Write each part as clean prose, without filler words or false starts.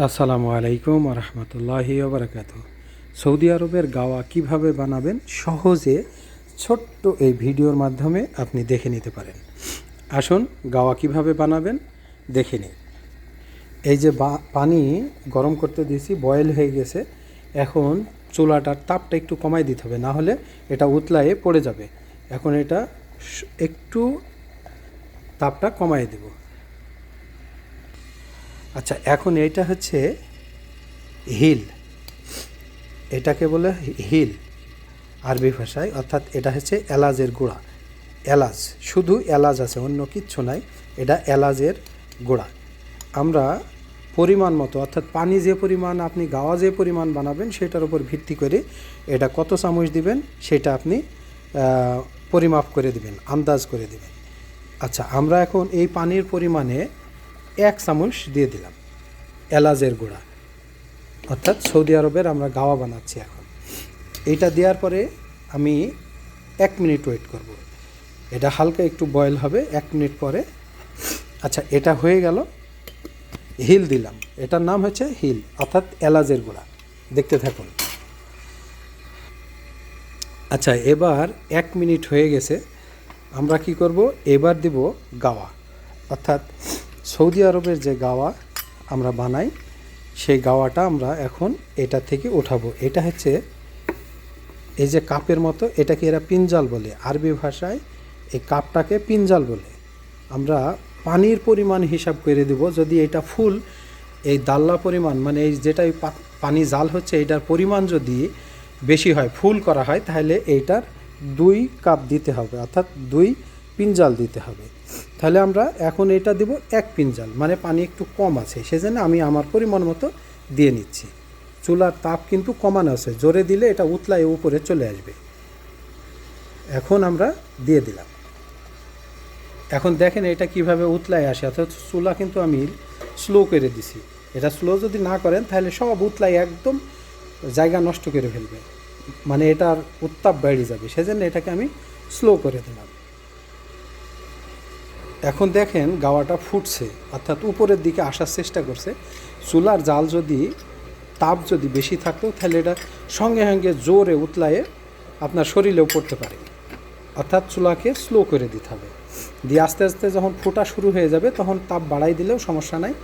আসসালামু আলাইকুম রহমতুল্লাহি ওবরাকাতুহু। সৌদি আরবের গাওয়া কিভাবে বানাবেন সহজে ছোট্ট এই ভিডিওর মাধ্যমে আপনি দেখে নিতে পারেন। আসুন গাওয়া কিভাবে বানাবেন দেখে নিন। এই যে পানি গরম করতে দিয়েছি, বয়েল হয়ে গেছে। এখন চুলাটার তাপটা একটু কমাই দিতে হবে, না হলে এটা উতলায়ে পড়ে যাবে। এখন এটা একটু তাপটা কমাই দেব। আচ্ছা, এখন এইটা হচ্ছে হিল, এটাকে বলে হিল আরবি ভাষায়, অর্থাৎ এটা হচ্ছে এলাচের গুঁড়া। এলাচ, শুধু এলাচ আছে, অন্য কিচ্ছু নাই। এটা এলাচের গুঁড়া। আমরা পরিমাণ মতো, অর্থাৎ পানি যে পরিমাণ, আপনি গাওয়া যে পরিমাণ বানাবেন সেটার উপর ভিত্তি করে এটা কত চামচ দিবেন সেটা আপনি পরিমাপ করে দিবেন, আন্দাজ করে দিবেন। আচ্ছা, আমরা এখন এই পানির পরিমাণে 1 চামচ দিয়ে দিলাম এলাচের গুঁড়া, অর্থাৎ সৌদি আরবের আমরা গাওয়া বানাচ্ছি। এখন এইটা দেওয়ার পরে আমি 1 মিনিট ওয়েট করব। এটা হালকা একটু বয়েল হবে 1 মিনিট পরে। আচ্ছা, এটা হয়ে গেল। হিল দিলাম, এটার নাম হচ্ছে হিল, অর্থাৎ এলাচের গুঁড়া। দেখতে থাকুন। আচ্ছা, এবার 1 মিনিট হয়ে গেছে। আমরা কি করব, এবার দিব গাওয়া, অর্থাৎ সৌদি আরবের যে গাওয়া আমরা বানাই সেই গাওয়াটা আমরা এখন এটা থেকে উঠাবো। এটা হচ্ছে এই যে কাপের মতো, এটাকে এরা পিনজাল বলে, আরবি ভাষায় এই কাপটাকে পিনজাল বলে। আমরা পানির পরিমাণ হিসাব করে দেব। যদি এটা ফুল, এই দাল্লা পরিমাণ, মানে এই যেটাই পানি জাল হচ্ছে এটার পরিমাণ যদি বেশি হয়, ফুল করা হয়, তাহলে এইটার 2 কাপ দিতে হবে, অর্থাৎ 2 পিনজাল দিতে হবে। তাহলে আমরা এখন এটা দেব 1 পিনজাল, মানে পানি একটু কম আছে, সেজন্য আমি আমার পরিমাণ মতো দিয়ে নিচ্ছি। চুলার তাপ কিন্তু কমানো আছে, জোরে দিলে এটা উতলায় উপরে চলে আসবে। এখন আমরা দিয়ে দিলাম। এখন দেখেন এটা কিভাবে উতলায় আসে, অর্থাৎ চুলা কিন্তু আমি স্লো করে দিছি। এটা স্লো যদি না করেন তাহলে সব উতলায় একদম জায়গা নষ্ট করে ফেলবে, মানে এটার উত্তাপ বেড়ে যাবে, সেজন্য এটাকে আমি স্লো করে দিলাম। এখন দেখেন গাওয়াটা ফুটছে, অর্থাৎ উপরের দিকে আসার চেষ্টা করছে। চুলার জাল যদি, তাপ যদি বেশি থাকতো তাহলে এটা সঙ্গে সঙ্গে জোরে উতলায়ে আপনার শরীরেও পড়তে পারে। অর্থাৎ চুলাকে স্লো করে দিতে হবে, দিয়ে আস্তে আস্তে যখন ফোটা শুরু হয়ে যাবে তখন তাপ বাড়াই দিলেও সমস্যা নাই।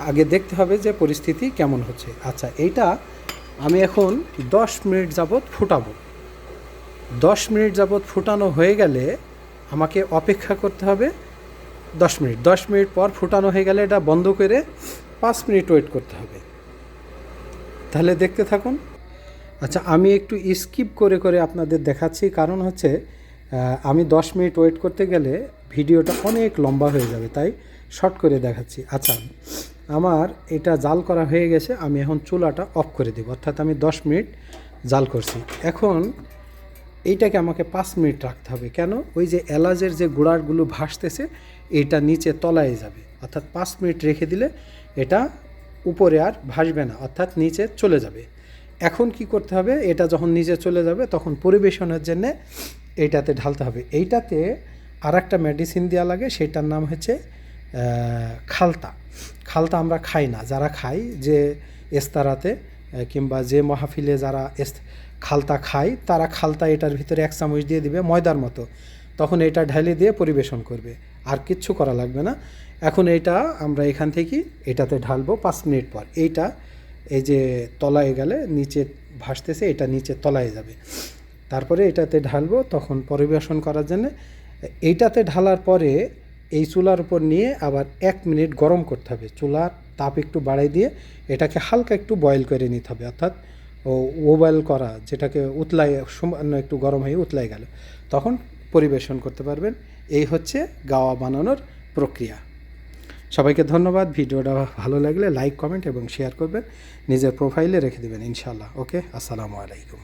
আগে দেখতে হবে যে পরিস্থিতি কেমন হচ্ছে। আচ্ছা, এইটা আমি এখন 10 মিনিট যাবৎ ফুটাবো। 10 মিনিট যাবৎ ফুটানো হয়ে গেলে আমাকে অপেক্ষা করতে হবে 10 মিনিট। 10 মিনিট পর ফুটানো হয়ে গেলে এটা বন্ধ করে 5 মিনিট ওয়েট করতে হবে। তাহলে দেখতে থাকুন। আচ্ছা, আমি একটু স্কিপ করে করে আপনাদের দেখাচ্ছি, কারণ হচ্ছে আমি 10 মিনিট ওয়েট করতে গেলে ভিডিওটা অনেক লম্বা হয়ে যাবে, তাই শর্ট করে দেখাচ্ছি। আচ্ছা, আমার এটা জাল করা হয়ে গেছে, আমি এখন চুলাটা অফ করে দেব, অর্থাৎ আমি 10 মিনিট জাল করছি। এখন এইটাকে আমাকে 5 মিনিট রাখতে হবে। কেন? ওই যে এলাচের যে গুঁড়াগুলো ভাসতেছে এটা নিচে তলায় যাবে, অর্থাৎ 5 মিনিট রেখে দিলে এটা উপরে আর ভাসবে না, অর্থাৎ নিচে চলে যাবে। এখন কি করতে হবে, এটা যখন নিচে চলে যাবে তখন পরিবেশনের জন্যে এইটাতে ঢালতে হবে। এইটাতে আর একটা মেডিসিন দেওয়া লাগে, সেটার নাম হচ্ছে খালতা। খালতা আমরা খাই না, যারা খাই যে ইস্তারাতে কিংবা যে মাহফিলে যারা খালতা খায় তারা খালতা এটার ভিতরে 1 চামচ দিয়ে দিবে ময়দার মতো, তখন এটা ঢালে দিয়ে পরিবেশন করবে, আর কিচ্ছু করা লাগবে না। এখন এইটা আমরা এখান থেকে এটাতে ঢালবো 5 মিনিট পর। এইটা এই যে তলায় গেলে নিচে ভাসতেছে, এটা নিচে তলায় যাবে। তারপরে এটাতে ঢালবো, তখন পরিবেশন করার জন্য। এইটাতে ঢালার পরে এই চুলার উপর নিয়ে আবার 1 মিনিট গরম করতে হবে। চুলার তাপ একটু বাড়াই দিয়ে এটাকে হালকা একটু বয়েল করে নিতে হবে, অর্থাৎ ওভাল করা, যেটাকে উতলায় সামান্য একটু গরম হয়ে উতলাই গেল, তখন পরিবেশন করতে পারবেন। এই হচ্ছে গাওয়া বানানোর প্রক্রিয়া। সবাইকে ধন্যবাদ। ভিডিওটা ভালো লাগলে লাইক, কমেন্ট এবং শেয়ার করবেন, নিজের প্রোফাইলে রেখে দেবেন ইনশাআল্লাহ। ওকে, আসসালামু আলাইকুম।